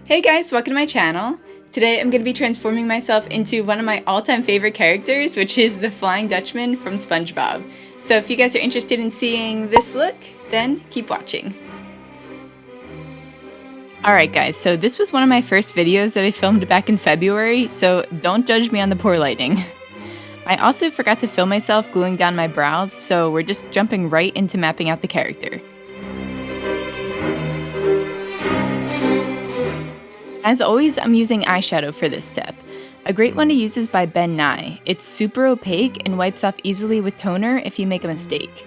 Hey guys, welcome to my channel. Today I'm going to be transforming myself into one of my all-time favorite characters, which is the Flying Dutchman from Spongebob. So if you guys are interested in seeing this look, then keep watching. Alright guys, so this was one of my first videos that I filmed back in February, so don't judge me on the poor lighting. I also forgot to film myself gluing down my brows, so we're just jumping right into mapping out the character. As always, I'm using eyeshadow for this step. A great one to use is by Ben Nye. It's super opaque and wipes off easily with toner if you make a mistake.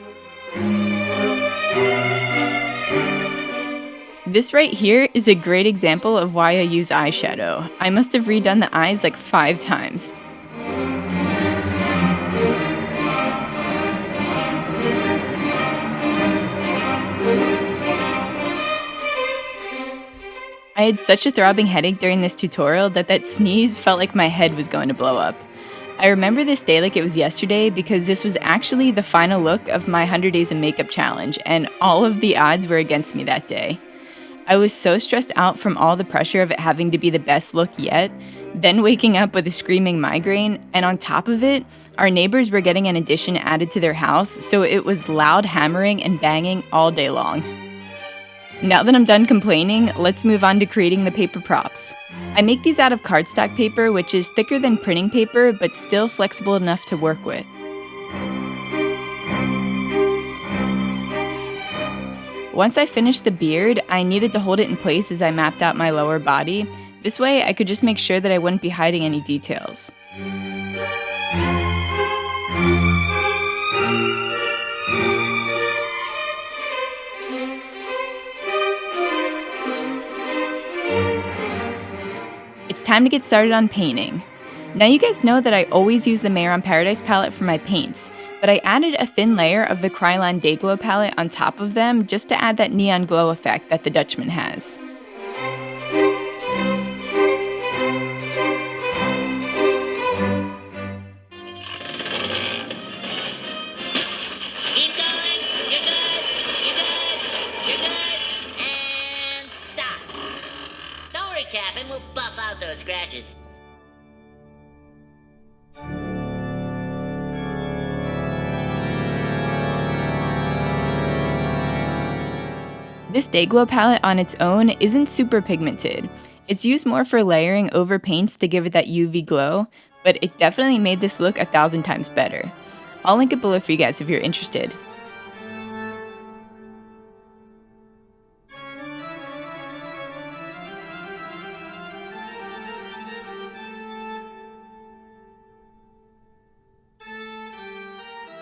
This right here is a great example of why I use eyeshadow. I must have redone the eyes like 5 times. I had such a throbbing headache during this tutorial that sneeze felt like my head was going to blow up. I remember this day like it was yesterday because this was actually the final look of my 100 Days of Makeup challenge, and all of the odds were against me that day. I was so stressed out from all the pressure of it having to be the best look yet, then waking up with a screaming migraine, and on top of it, our neighbors were getting an addition added to their house, so it was loud hammering and banging all day long. Now that I'm done complaining, let's move on to creating the paper props. I make these out of cardstock paper, which is thicker than printing paper, but still flexible enough to work with. Once I finished the beard, I needed to hold it in place as I mapped out my lower body. This way, I could just make sure that I wouldn't be hiding any details. It's time to get started on painting. Now you guys know that I always use the Mayor on Paradise palette for my paints, but I added a thin layer of the Krylon Day Glow palette on top of them just to add that neon glow effect that the Dutchman has. Captain, we'll buff out those scratches. This Day Glow palette on its own isn't super pigmented. It's used more for layering over paints to give it that UV glow, but it definitely made this look 1,000 times better. I'll link it below for you guys if you're interested.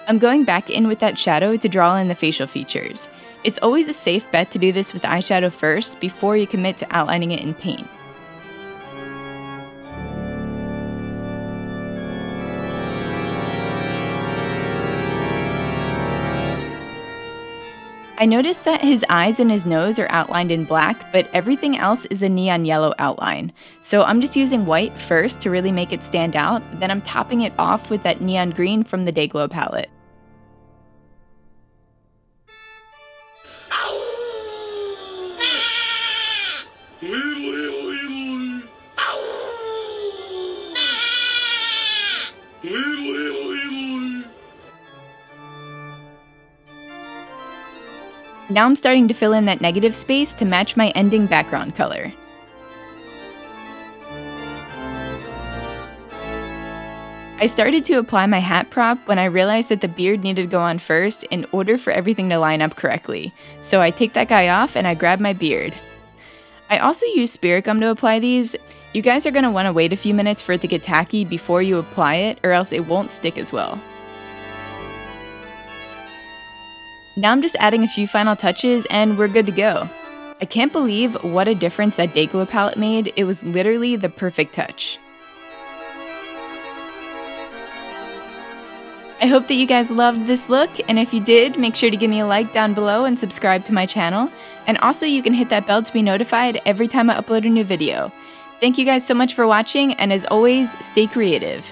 I'm going back in with that shadow to draw in the facial features. It's always a safe bet to do this with eyeshadow first before you commit to outlining it in paint. I noticed that his eyes and his nose are outlined in black, but everything else is a neon yellow outline. So I'm just using white first to really make it stand out, then I'm topping it off with that neon green from the Day Glow palette. Now I'm starting to fill in that negative space to match my ending background color. I started to apply my hat prop when I realized that the beard needed to go on first in order for everything to line up correctly. So I take that guy off and I grab my beard. I also use spirit gum to apply these. You guys are going to want to wait a few minutes for it to get tacky before you apply it, or else it won't stick as well. Now I'm just adding a few final touches and we're good to go. I can't believe what a difference that Day Glow palette made. It was literally the perfect touch. I hope that you guys loved this look, and if you did, make sure to give me a like down below and subscribe to my channel. And also you can hit that bell to be notified every time I upload a new video. Thank you guys so much for watching, and as always, stay creative.